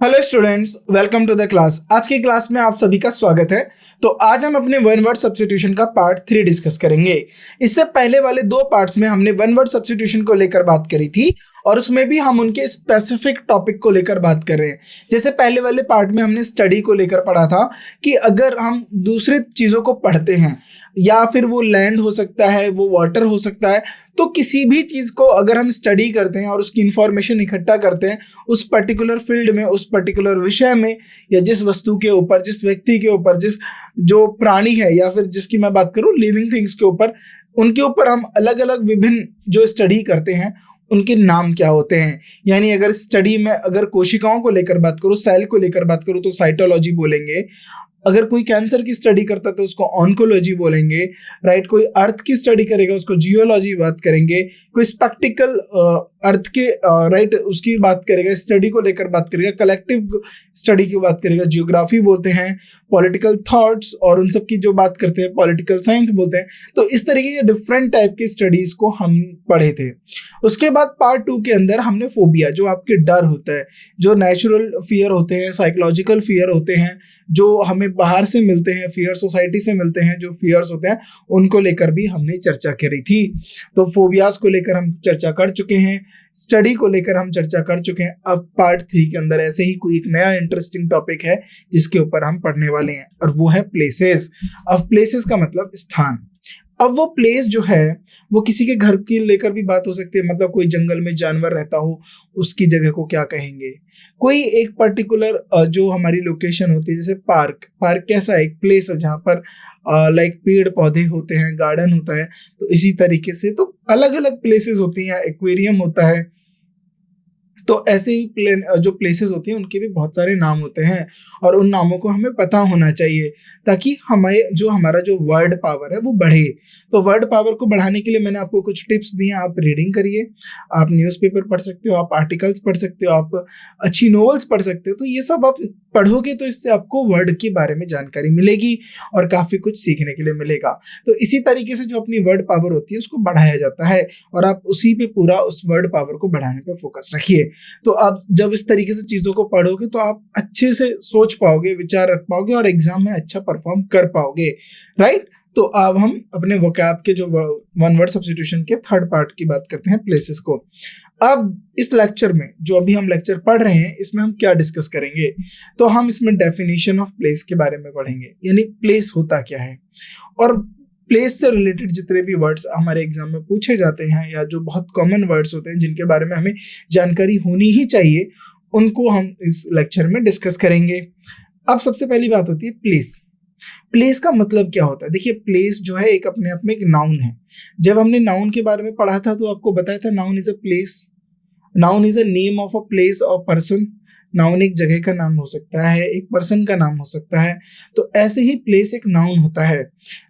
Hello students, welcome to the class. आज की class में आप सभी का स्वागत है। तो आज हम अपने वन वर्ड सब्स्टिट्यूशन का पार्ट 3 डिस्कस करेंगे। इससे पहले वाले दो पार्ट्स में हमने वन वर्ड सब्स्टिट्यूशन को लेकर बात करी थी और उसमें भी हम उनके स्पेसिफिक टॉपिक को लेकर बात कर रहे हैं। जैसे पहले वाले पार्ट में हमने स्टडी को लेकर पढ़ा था कि अगर हम दूसरे चीज़ों को पढ़ते हैं या फिर वो लैंड हो सकता है, वो वाटर हो सकता है, तो किसी भी चीज़ को अगर हम स्टडी करते हैं और उसकी इंफॉर्मेशन इकट्ठा करते हैं उस पर्टिकुलर फील्ड में, उस पर्टिकुलर विषय में, या जिस वस्तु के ऊपर, जिस व्यक्ति के ऊपर, जिस जो प्राणी है या फिर जिसकी मैं बात करूं लिविंग थिंग्स के ऊपर, उनके ऊपर हम अलग अलग विभिन्न जो स्टडी करते हैं उनके नाम क्या होते हैं। यानी अगर स्टडी में अगर कोशिकाओं को लेकर बात करूं, सेल को लेकर बात करूं तो साइटोलॉजी बोलेंगे। अगर कोई कैंसर की स्टडी करता है तो उसको ऑन्कोलॉजी बोलेंगे, राइट। कोई अर्थ की स्टडी करेगा उसको जियोलॉजी बात करेंगे। कोई स्पेक्टिकल अर्थ के राइट उसकी बात करेगा, स्टडी को लेकर बात करेगा। कलेक्टिव स्टडी की बात करेगा, जियोग्राफी बोलते हैं। पॉलिटिकल थॉट्स और उन सब की जो बात करते हैं पॉलिटिकल साइंस बोलते हैं। तो इस तरीके के डिफरेंट टाइप के स्टडीज को हम पढ़े थे। उसके बाद पार्ट 2 के अंदर हमने फोबिया, जो आपके डर होता है, जो नेचुरल फियर होते हैं, साइकोलॉजिकल फियर होते हैं, जो हमें बाहर से मिलते हैं, फियर सोसाइटी से मिलते हैं, जो फियर्स होते हैं उनको लेकर भी हमने चर्चा करी थी। तो फोबियाज को लेकर हम चर्चा कर चुके हैं, स्टडी को लेकर हम चर्चा कर चुके हैं। अब पार्ट 3 के अंदर ऐसे ही कोई एक नया इंटरेस्टिंग टॉपिक है जिसके ऊपर हम पढ़ने वाले हैं और वो है प्लेसेस। अब प्लेसेस का मतलब स्थान। अब वो प्लेस जो है वो किसी के घर की लेकर भी बात हो सकती है, मतलब कोई जंगल में जानवर रहता हो उसकी जगह को क्या कहेंगे। कोई एक पर्टिकुलर जो हमारी लोकेशन होती है, जैसे पार्क। पार्क कैसा एक प्लेस है जहाँ पर लाइक पेड़ पौधे होते हैं, गार्डन होता है। तो इसी तरीके से तो अलग अलग प्लेसेस होती हैं। एक्वेरियम होता है। तो ऐसे ही जो प्लेसेस होती हैं उनके भी बहुत सारे नाम होते हैं और उन नामों को हमें पता होना चाहिए ताकि हमारा जो वर्ड पावर है वो बढ़े। तो वर्ड पावर को बढ़ाने के लिए मैंने आपको कुछ टिप्स दिए। आप रीडिंग करिए, आप न्यूज़पेपर पढ़ सकते हो, आप आर्टिकल्स पढ़ सकते हो, आप अच्छी नॉवेल्स पढ़ सकते हो। तो ये सब आप पढ़ोगे तो इससे आपको वर्ड के बारे में जानकारी मिलेगी और काफ़ी कुछ सीखने के लिए मिलेगा। तो इसी तरीके से जो अपनी वर्ड पावर होती है उसको बढ़ाया जाता है और आप उसी पे पूरा उस वर्ड पावर को बढ़ाने पे फोकस रखिए। तो आप जब इस तरीके से चीज़ों को पढ़ोगे तो आप अच्छे से सोच पाओगे, विचार रख पाओगे और एग्जाम में अच्छा परफॉर्म कर पाओगे, राइट। तो अब हम अपने वोकैब के जो वन वर्ड सब्स्टिट्यूशन के थर्ड पार्ट की बात करते हैं, प्लेसेस को। अब इस लेक्चर में जो अभी हम लेक्चर पढ़ रहे हैं इसमें हम क्या डिस्कस करेंगे, तो हम इसमें डेफिनेशन ऑफ प्लेस के बारे में पढ़ेंगे, यानी प्लेस होता क्या है। और प्लेस से रिलेटेड जितने भी वर्ड्स हमारे एग्जाम में पूछे जाते हैं या जो बहुत कॉमन वर्ड्स होते हैं जिनके बारे में हमें जानकारी होनी ही चाहिए, उनको हम इस लेक्चर में डिस्कस करेंगे। अब सबसे पहली बात होती है प्लेस। प्लेस का मतलब क्या होता है? देखिए, प्लेस जो है एक अपने आप में एक नाउन है। जब हमने नाउन के बारे में पढ़ा था तो आपको बताया था noun is a place, noun is a name of a place और पर्सन। नाउन एक जगह का नाम हो सकता है, एक पर्सन का नाम हो सकता है। तो ऐसे ही प्लेस एक नाउन होता है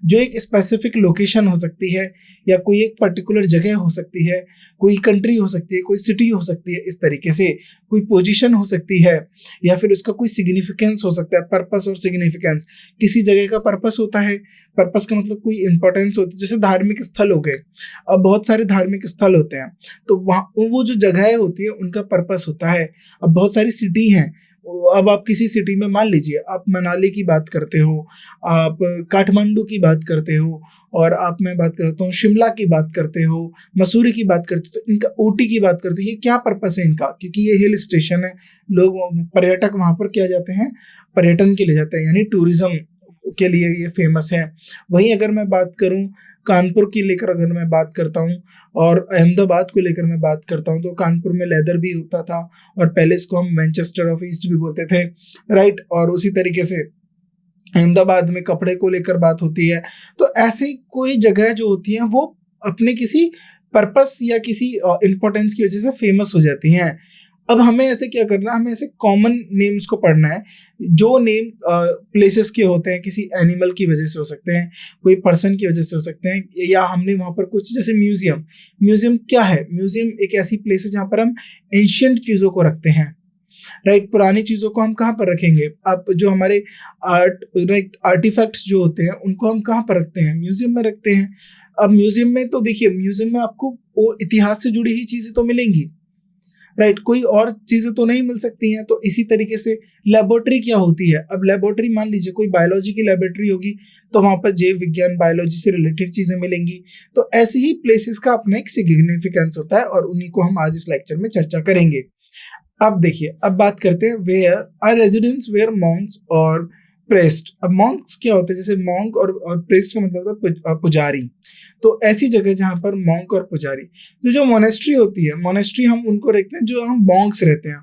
जो एक स्पेसिफिक लोकेशन हो सकती है या कोई एक पर्टिकुलर जगह हो सकती है, कोई कंट्री हो सकती है, कोई सिटी हो सकती है। इस तरीके से कोई पोजीशन हो सकती है या फिर उसका कोई सिग्निफिकेंस हो सकता है। पर्पस और सिग्निफिकेंस, किसी जगह का पर्पस होता है, पर्पस का मतलब कोई इंपॉर्टेंस होती है। जैसे धार्मिक स्थल हो गए, अब बहुत सारे धार्मिक स्थल होते हैं तो वहाँ वो जो जगह होती है उनका पर्पस होता है। अब बहुत सारी सिटी हैं, अब आप किसी सिटी में मान लीजिए आप मनाली की बात करते हो, आप काठमांडू की बात करते हो, और आप मैं बात करता हूँ शिमला की बात करते हो, मसूरी की बात करते हो, तो इनका ऊटी की बात करते हो। ये क्या पर्पस है इनका? क्योंकि ये हिल स्टेशन है, लोग पर्यटक वहाँ पर क्या जाते हैं, पर्यटन के लिए जाते हैं, यानी टूरिज्म के लिए ये फेमस है। वहीं अगर मैं बात करूं कानपुर की लेकर अगर मैं बात करता हूं और अहमदाबाद को लेकर मैं बात करता हूं, तो कानपुर में लेदर भी होता था और पहले इसको हम मैनचेस्टर ऑफ ईस्ट भी बोलते थे, राइट। और उसी तरीके से अहमदाबाद में कपड़े को लेकर बात होती है। तो ऐसी कोई जगह जो होती है वो अपने किसी पर्पस या किसी इम्पोर्टेंस की वजह से फेमस हो जाती हैं। अब हमें ऐसे क्या करना है, हमें ऐसे कॉमन नेम्स को पढ़ना है जो नेम प्लेसेस के होते हैं। किसी एनिमल की वजह से हो सकते हैं, कोई पर्सन की वजह से हो सकते हैं, या हमने वहाँ पर कुछ, जैसे म्यूजियम। म्यूजियम क्या है? म्यूजियम एक ऐसी प्लेस है जहाँ पर हम एंशियंट चीज़ों को रखते हैं, राइट। पुरानी चीज़ों को हम कहाँ पर रखेंगे? आप जो हमारे आर्टिफैक्ट्स जो होते हैं उनको हम कहाँ पर रखते हैं? म्यूजियम में रखते हैं। अब म्यूजियम में तो देखिए, म्यूजियम में आपको वो इतिहास से जुड़ी ही चीज़ें तो मिलेंगी, राइट, कोई और चीजें तो नहीं मिल सकती हैं। तो इसी तरीके से लेबोरेटरी क्या होती है, अब लेबोरेटरी मान लीजिए कोई बायोलॉजी की लेबोरेटरी होगी तो वहां पर जैव विज्ञान बायोलॉजी से रिलेटेड चीजें मिलेंगी। तो ऐसे ही प्लेसेस का अपना एक सिग्निफिकेंस होता है और उन्हीं को हम आज इस लेक्चर में चर्चा करेंगे। अब देखिए, अब बात करते हैं where are residence where monks or priest. अब मॉन्क्स क्या होते हैं, जैसे मॉन्क और प्रेस्ट का मतलब होता है पुजारी। तो ऐसी जगह जहां पर मॉन्क और पुजारी, जो मोनेस्ट्री होती है, मोनेस्ट्री हम उनको रखते हैं जो हम मॉन्क्स रहते हैं।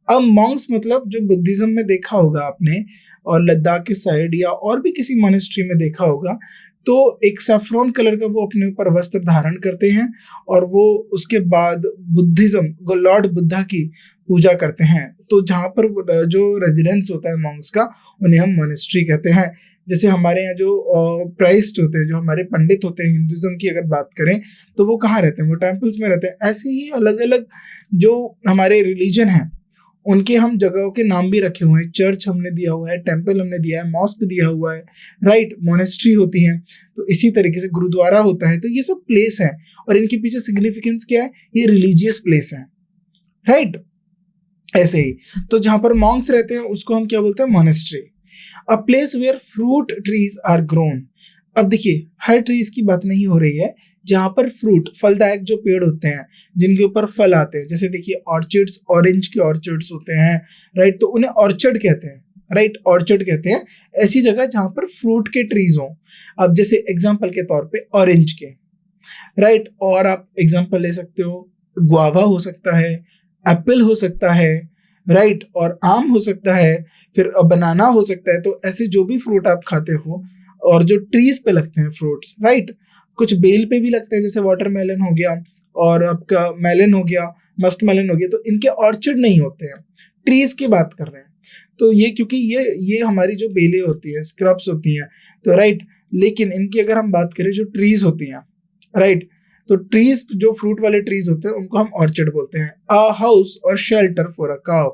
अब मॉन्क्स मतलब जो बुद्धिज्म में देखा होगा आपने और लद्दाख के साइड या और भी किसी मोनेस्ट्री में देखा होगा, तो एक सैफ्रॉन कलर का वो अपने ऊपर वस्त्र धारण करते हैं और वो उसके बाद बुद्धिज्म लॉर्ड बुद्धा की पूजा करते हैं। तो जहाँ पर जो रेजिडेंस होता है मॉन्क्स का, उन्हें हम मोनेस्ट्री कहते हैं। जैसे हमारे यहाँ जो प्राइस्ट होते हैं, जो हमारे पंडित होते हैं हिंदुज्म की अगर बात करें, तो वो कहाँ रहते हैं, वो टेम्पल्स में रहते हैं। ऐसे ही अलग अलग जो हमारे रिलीजन हैं उनके हम जगहों के नाम भी रखे हुए हैं। चर्च हमने दिया हुआ है, टेम्पल हमने दिया है, मॉस्क दिया हुआ है, राइट, मोनेस्ट्री होती है। तो इसी तरीके से गुरुद्वारा होता है। तो ये सब प्लेस है और इनके पीछे सिग्निफिकेंस क्या है, ये रिलीजियस प्लेस है, राइट। ऐसे ही तो जहां पर मॉन्क्स रहते हैं उसको हम क्या बोलते हैं, monastery. A place where fruit trees are grown. अब देखिए, हर ट्रीज की बात नहीं हो रही है, जहां पर फ्रूट फलदायक जो पेड़ होते हैं जिनके ऊपर फल आते हैं, जैसे देखिए ऑर्चिड्स, ऑरेंज के ऑर्चिड्स होते हैं, राइट, तो उन्हें ऑर्चर्ड कहते हैं, राइट, ऑर्चर्ड कहते हैं ऐसी जगह जहां पर फ्रूट के ट्रीज हों। अब जैसे एग्जांपल के तौर पे ऑरेंज के, राइट, और आप एग्जांपल ले सकते हो गुआवा हो सकता है, एप्पल हो सकता है, राइट, और आम हो सकता है, फिर बनाना हो सकता है। तो ऐसे जो भी फ्रूट आप खाते हो और जो ट्रीज पे लगते हैं फ्रूट्स, राइट, कुछ बेल पे भी लगते हैं, जैसे वाटरमेलन हो गया और आपका मेलन हो गया, मस्क मेलन हो गया, तो इनके ऑर्चर्ड नहीं होते हैं, ट्रीज की बात कर रहे हैं। तो ये क्योंकि ये हमारी जो बेलें होती है, स्क्रब्स होती हैं, तो राइट, लेकिन इनकी अगर हम बात करें जो ट्रीज होती हैं, राइट, तो ट्रीज जो फ्रूट वाले ट्रीज होते हैं उनको हम ऑर्चर्ड बोलते हैं। अ हाउस और शेल्टर फॉर अ काउ,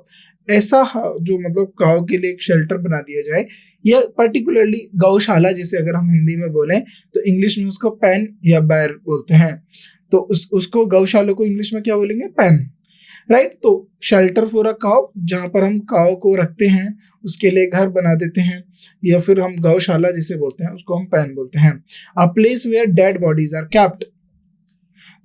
ऐसा जो मतलब काउ के लिए एक शेल्टर बना दिया जाए, या पर्टिकुलरली गौशाला जिसे अगर हम हिंदी में बोलें तो इंग्लिश में उसको पेन या बैर बोलते हैं। तो उसको गौशाला को इंग्लिश में क्या बोलेंगे, पेन, राइट। तो शेल्टर फॉर अ काउ, जहां पर हम काउ को रखते हैं, उसके लिए घर बना देते हैं, या फिर हम गौशाला जिसे बोलते हैं उसको हम पेन बोलते हैं। A place where dead bodies are kept,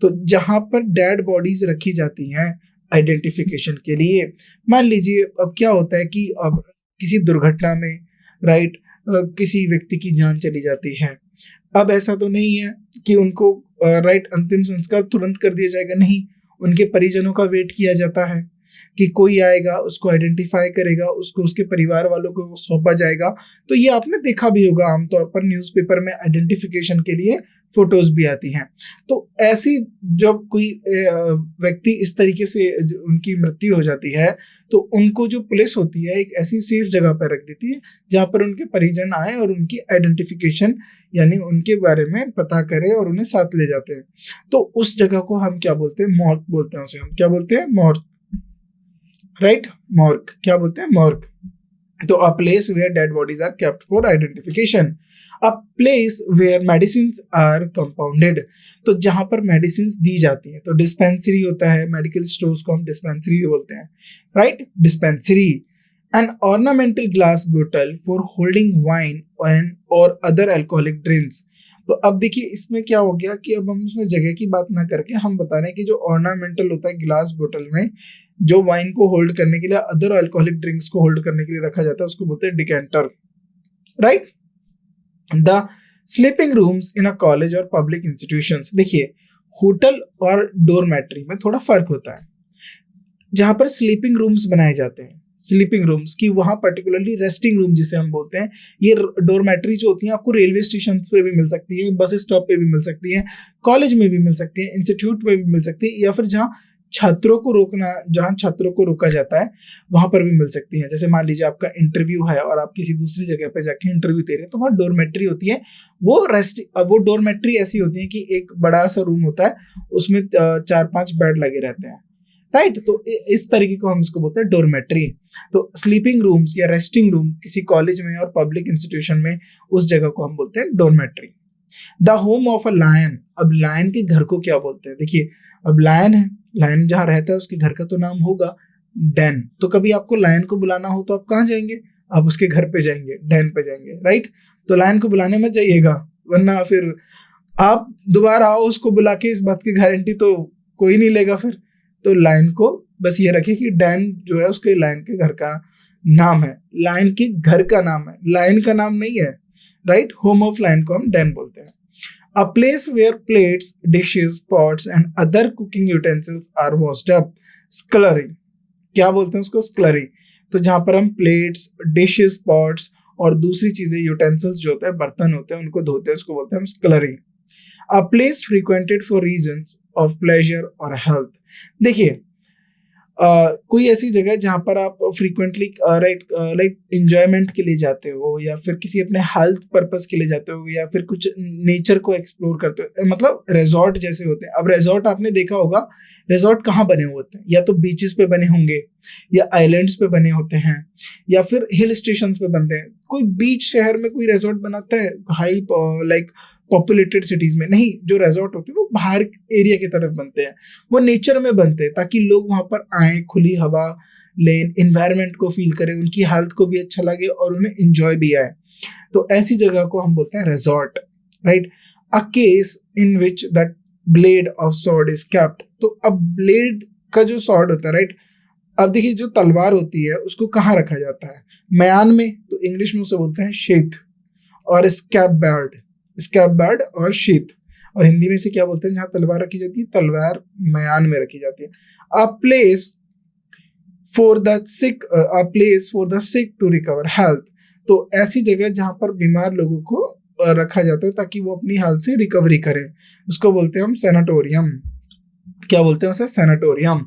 तो जहां पर डेड बॉडीज रखी जाती हैं आइडेंटिफिकेशन के लिए। मान लीजिए अब क्या होता है कि अब किसी दुर्घटना में, राइट, किसी व्यक्ति की जान चली जाती है। अब ऐसा तो नहीं है कि उनको राइट अंतिम संस्कार तुरंत कर दिया जाएगा, नहीं, उनके परिजनों का वेट किया जाता है कि कोई आएगा, उसको आइडेंटिफाई करेगा, उसको उसके परिवार वालों को सौंपा जाएगा। तो ये आपने देखा भी होगा, आमतौर पर न्यूज़पेपर में आइडेंटिफिकेशन के लिए फोटोज भी आती हैं। तो ऐसी जब कोई व्यक्ति इस तरीके से उनकी मृत्यु हो जाती है, तो उनको जो पुलिस होती है एक ऐसी सेफ जगह पर रख देती है जहाँ पर उनके परिजन आए और उनकी आइडेंटिफिकेशन यानी उनके बारे में पता करें और उन्हें साथ ले जाते हैं। तो उस जगह को हम क्या बोलते हैं, मॉर्ग बोलते हैं। उसे हम क्या बोलते हैं, मॉर्ग, राइट, मॉर्ग, क्या बोलते हैं, मॉर्ग। तो a place where dead bodies are kept for identification. A place where medicines are compounded, तो जहां पर मेडिसिन्स दी जाती है, तो डिस्पेंसरी होता है, मेडिकल स्टोर्स को हम डिस्पेंसरी बोलते हैं, right, dispensary. An ornamental glass बोतल for holding wine and or other alcoholic drinks. तो अब देखिए इसमें क्या हो गया कि अब हम उसमें जगह की बात ना करके हम बता रहे हैं कि जो ऑर्नामेंटल होता है ग्लास बोतल में जो वाइन को होल्ड करने के लिए, अदर अल्कोहलिक ड्रिंक्स को होल्ड करने के लिए रखा जाता है, उसको बोलते हैं decanter, right. The sleeping rooms in a college और पब्लिक इंस्टीट्यूशंस, देखिए होटल और डोरमेट्री में थोड़ा फर्क होता है। जहां पर स्लीपिंग रूम्स बनाए जाते हैं, स्लीपिंग रूम्स की वहां पर्टिकुलरली रेस्टिंग रूम जिसे हम बोलते हैं, ये डोरमेट्री जो होती हैं आपको रेलवे स्टेशन पे भी मिल सकती है, बस स्टॉप पे भी मिल सकती है, कॉलेज में भी मिल सकती है, इंस्टीट्यूट में भी मिल सकती है, या फिर जहाँ छात्रों को रोका जाता है वहां पर भी मिल सकती है। जैसे मान लीजिए आपका इंटरव्यू है और आप किसी दूसरी जगह पे जाके इंटरव्यू दे रहे हैं, तो वहाँ डोरमेट्री होती है। वो डोरमेट्री ऐसी होती है कि एक बड़ा सा रूम होता है, उसमें 4-5 बेड लगे रहते हैं, राइट। तो इस तरीके को हम इसको बोलते हैं डोरमेट्री। तो स्लीपिंग रूम्स या रेस्टिंग रूम किसी कॉलेज में और पब्लिक इंस्टीट्यूशन में, उस जगह को हम बोलते हैं dormitory. The home of a lion, अब लायन के घर को क्या बोलते हैं? देखिए अब लायन है, लायन जहाँ रहता है उसके घर का तो नाम होगा डेन। तो कभी आपको लायन को बुलाना हो तो आप कहाँ जाएंगे? आप उसके घर पे जाएंगे, डेन पे जाएंगे, राइट। तो लायन को बुलाने मत जाइएगा, वरना फिर आप दोबारा आओ उसको बुला के, इस बात की गारंटी तो कोई नहीं लेगा फिर। तो लायन को बस ये रखे कि डैन जो है उसके लायन के घर का नाम है, लायन के घर का नाम है, लायन का नाम नहीं है, राइट। होम ऑफ लायन को हम डैन बोलते हैं। A place where plates, dishes, pots and other cooking utensils are washed up. Scullery, क्या बोलते हैं उसको? स्कलरी। तो जहाँ पर हम प्लेट्स, डिशेस, पॉट्स और दूसरी चीजें, यूटेंसिल्स जो होते हैं, बर्तन होते हैं, उनको धोते हैं, उसको बोलते हैं हम स्कलरी। A place frequented for reasons of pleasure or health. देखिए कोई ऐसी जगह जहाँ पर आप फ्रीक्वेंटली लाइक इंजॉयमेंट के लिए जाते हो, या फिर किसी अपने हेल्थ पर्पस के लिए जाते हो, या फिर कुछ नेचर को एक्सप्लोर करते हो, मतलब रिजॉर्ट जैसे होते हैं। अब रिजॉर्ट आपने देखा होगा, रिजॉर्ट कहाँ बने हुए होते हैं? या तो बीचेस पे बने होंगे, या आइलैंड्स पे बने होते हैं, या फिर हिल स्टेशंस पे बनते हैं। कोई बीच शहर में कोई रिजॉर्ट बनाता है हाई लाइक पॉपुलेटेड सिटीज में? नहीं, जो रिजॉर्ट होते हैं वो बाहर एरिया की तरफ बनते हैं, वो नेचर में बनते हैं, ताकि लोग वहां पर आए, खुली हवा लें, इन्वायरमेंट को फील करें, उनकी हेल्थ को भी अच्छा लगे और उन्हें एंजॉय भी आए। तो ऐसी जगह को हम बोलते हैं resort, right. A case in which that blade of sword is kept. तो अब ब्लेड का जो सॉर्ड होता है, राइट, अब देखिए जो तलवार होती है उसको कहाँ रखा जाता है? म्यान में, तो इंग्लिश में उसे बोलते हैं शीथ, और स्कैबर्ड, स्कैबर्ड और शीथ। और हिंदी में से क्या बोलते हैं जहां तलवार रखी जाती है? तलवार म्यान में रखी जाती है। A place for the sick, a place for the sick to recover health. तो ऐसी जगह जहां पर बीमार लोगों को रखा जाता है ताकि वो अपनी हेल्थ से रिकवरी करें, उसको बोलते हैं हम सैनाटोरियम। क्या बोलते हैं उसे? सैनाटोरियम।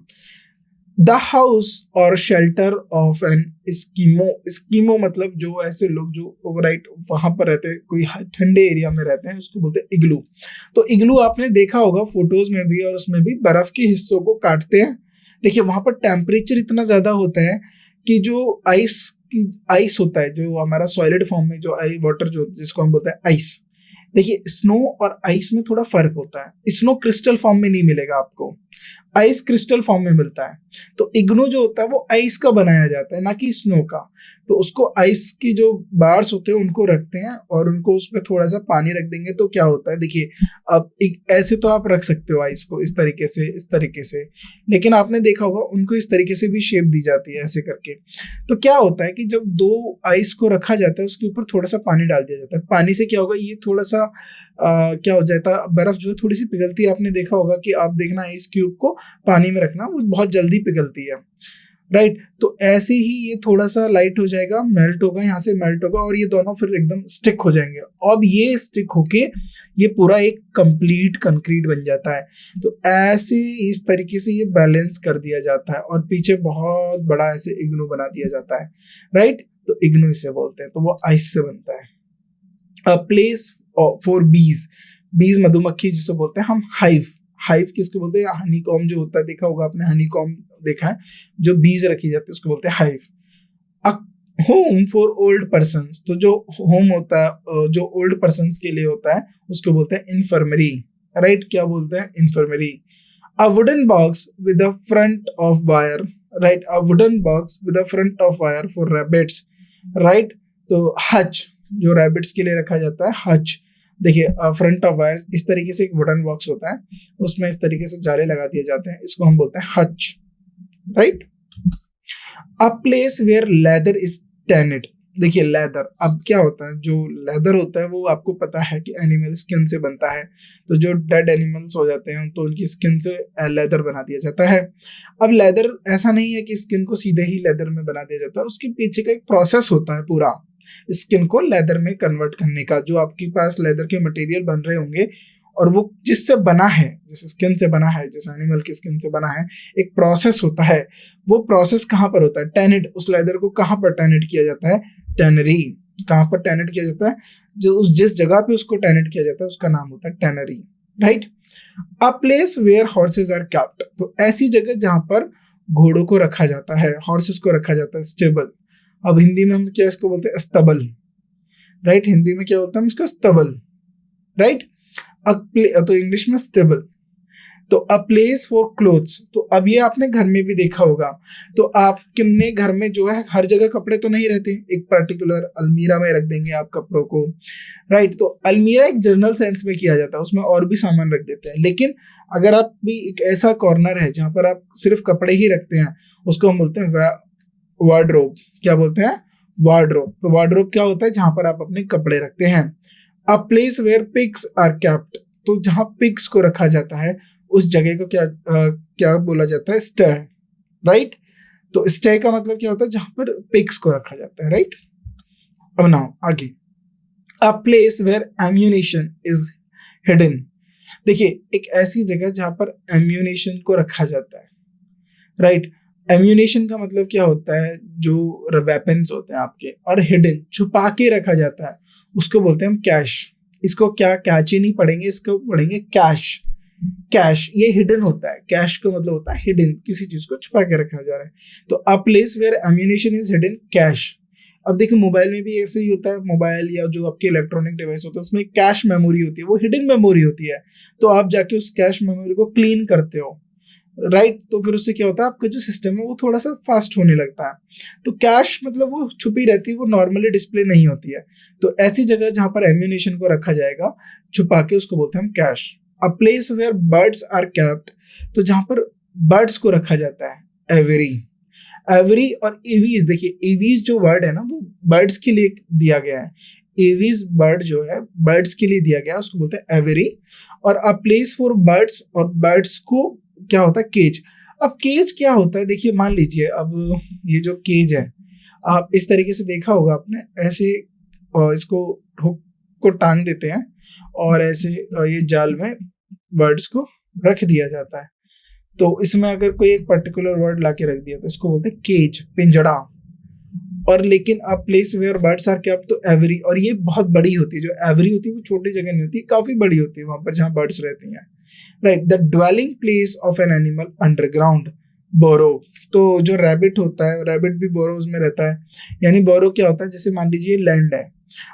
द हाउस और shelter of an Eskimo, Eskimo मतलब जो ऐसे लोग जो राइट वहां पर रहते हैं, कोई ठंडे एरिया में रहते हैं, उसको बोलते हैं इग्लू। तो इग्लू आपने देखा होगा फोटोज में भी, और उसमें भी बर्फ के हिस्सों को काटते हैं। देखिए वहां पर टेम्परेचर इतना ज्यादा होता है कि जो आइस होता है, जो हमारा सॉलिड फॉर्म में जो वाटर जो जिसको हम बोलते हैं आइस, देखिए स्नो और आइस में थोड़ा फर्क होता है। स्नो क्रिस्टल फॉर्म में नहीं मिलेगा आपको, आइस क्रिस्टल फॉर्म में मिलता है। तो इग्नू जो होता है वो आइस का बनाया जाता है, ना कि स्नो का। तो उसको आइस की जो बार्स होते हैं उनको रखते हैं, और उनको उसमें थोड़ा सा पानी रख देंगे तो क्या होता है, देखिए अब ऐसे तो आप रख सकते हो आइस को इस तरीके से, इस तरीके से, लेकिन आपने देखा होगा उनको इस तरीके से भी शेप दी जाती है, ऐसे करके। तो क्या होता है कि जब दो आइस को रखा जाता है उसके ऊपर थोड़ा सा पानी डाल दिया जाता है। पानी से क्या होगा, ये थोड़ा सा क्या हो जाता है, बर्फ जो है थोड़ी सी पिघलती है। आपने देखा होगा कि आप देखना आइस क्यूब को पानी में रखना, वो बहुत जल्दी पिघलती है, राइट। तो ऐसे ही ये थोड़ा सा लाइट हो जाएगा, मेल्ट होगा, यहाँ से मेल्ट होगा, और ये दोनों फिर एकदम स्टिक हो जाएंगे। अब ये स्टिक होके ये पूरा एक कंप्लीट कंक्रीट बन जाता है। तो ऐसे इस तरीके से ये बैलेंस कर दिया जाता है, और पीछे बहुत बड़ा ऐसे इग्नू बना दिया जाता है, राइट। तो इग्नू इसे बोलते हैं, तो वो आइस से बनता है। अ प्लेस फॉर बीज, बीज मधुमक्खी जिसे बोलते हैं हम हाइव, हाइव किसको बोलते हैं? हनी कॉम जो होता है, देखा होगा आपने हनी कॉम देखा है, जो बीज रखी जाती है उसको बोलते हैं hive. A home for old persons, तो जो होम होता है जो ओल्ड पर्सन्स के लिए होता है उसको बोलते हैं इन्फर्मरी, राइट। क्या बोलते हैं? Infirmary. A wooden box with a front of wire, right, a wooden box with a front of wire for rabbits, right. तो हच जो रैबिट्स के लिए रखा जाता है, हच। देखिए फ्रंट ऑफ वायर इस तरीके से एक वुडन बॉक्स होता है, उसमें इस तरीके से जाले लगा दिए जाते हैं, इसको हम बोलते हैं hutch, right. A place where leather is tanned, देखिए लेदर, अब क्या होता है, जो लेदर होता है वो आपको पता है कि एनिमल स्किन से बनता है। तो जो डेड एनिमल्स हो जाते हैं तो उनकी स्किन से लेदर बना दिया जाता है। अब लेदर ऐसा नहीं है कि स्किन को सीधे ही लेदर में बना दिया जाता है, उसके पीछे का एक प्रोसेस होता है पूरा स्किन को लेदर में कन्वर्ट करने का। जो आपके पास लेदर के मटेरियल बन रहे होंगे और वो जिससे बना है, जिस स्किन से बना है, जिस एनिमल की स्किन से बना है, एक प्रोसेस होता है। वो प्रोसेस कहाँ पर होता है? टैनिड। उस लेदर को कहाँ पर टैनिड किया जाता है? टैनरी। कहाँ पर टैनिड किया जाता है? जो उस जिस जगह पे उसको टैनिड किया जाता है उसका नाम होता है tannery, right. A place where horses are kept, तो ऐसी जगह जहां पर घोड़ों को रखा जाता है, हॉर्सेस को रखा जाता है, स्टेबल। अब हिंदी में हम क्या इसको बोलते हैं? स्तबल, राइट। हिंदी में क्या बोलते हैं हम इसको? स्तबल, राइट। तो इंग्लिश में स्टेबल। तो अ प्लेस फॉर क्लोथ्स, तो अब ये आपने घर में भी देखा होगा। तो आपने घर में जो है हर जगह कपड़े तो नहीं रहते, एक पर्टिकुलर अलमीरा में रख देंगे आप कपड़ों को, राइट। तो अलमीरा एक जनरल सेंस में किया जाता है, उसमें और भी सामान रख देते हैं। लेकिन अगर आप भी एक ऐसा कॉर्नर है जहां पर आप सिर्फ कपड़े ही रखते हैं, उसको हम बोलते हैं वार्डरोब। क्या बोलते हैं? वार्डरोब। तो वार्डरोब क्या होता है? जहां पर आप अपने कपड़े रखते हैं। A place where pigs are kept, तो जहां पिग्स को रखा जाता है उस जगह को क्या बोला जाता है? Stay, right. तो स्टे का मतलब क्या होता है? जहां पर पिग्स को रखा जाता है, राइट। अब नाउ आगे, a place where ammunition is hidden. देखिए, एक ऐसी जगह जहां पर एम्यूनेशन को रखा जाता है, राइट। एम्यूनेशन का मतलब क्या होता है? जो वेपन्स होते हैं आपके, और हिडन छुपा के रखा जाता है, उसको बोलते हैं हम कैश। इसको क्या कैच ही नहीं पढ़ेंगे, इसको पढ़ेंगे कैश। कैश ये हिडन होता है, कैश का मतलब होता है हिडन, किसी चीज को छुपा के रखा जा रहा है। तो a place where ammunition is hidden, cache. अब देखिए, मोबाइल में भी ऐसे ही होता है। मोबाइल या जो आपके इलेक्ट्रॉनिक डिवाइस होता है उसमें कैश मेमोरी होती है, वो हिडन मेमोरी होती है। तो आप जाके उस कैश मेमोरी को क्लीन करते हो, राइट। तो फिर उससे क्या होता है? आपका जो सिस्टम है वो थोड़ा सा फास्ट होने लगता है। तो कैश मतलब वो छुपी रहती है, वो नॉर्मली डिस्प्ले नहीं होती है। तो ऐसी जगह जहां पर एम्यूनेशन को रखा जाएगा छुपा के, उसको बोलते हैं हम cache. A place where birds are kept, तो जहां पर बर्ड्स को रखा जाता है, एवरी। एवरी और एवीज, देखिए एवीज जो वर्ड है ना, वो बर्ड्स के लिए दिया गया है। एवीज बर्ड जो है बर्ड्स के लिए दिया गया है, उसको बोलते हैं एवरी। और अ प्लेस फॉर बर्ड्स, और बर्ड्स को क्या होता है? केज। अब केज क्या होता है? देखिए, मान लीजिए अब ये जो केज है, आप इस तरीके से देखा होगा आपने, ऐसे इसको हुक को टांग देते हैं और ऐसे ये जाल में बर्ड्स को रख दिया जाता है। तो इसमें अगर कोई एक पर्टिकुलर वर्ड लाके रख दिया तो इसको बोलते हैं केज, पिंजड़ा। और लेकिन अब place where birds are kept, तो एवरी, और ये बहुत बड़ी होती है। जो एवरी होती है वो छोटी जगह नहीं होती, काफी बड़ी होती है वहां पर जहां बर्ड्स रहती हैं, right. The dwelling place of an animal underground, burrow. तो जो रैबिट होता है, रैबिट भी बोरोज में रहता है। यानी बोरो क्या होता है? जैसे मान लीजिए लैंड है,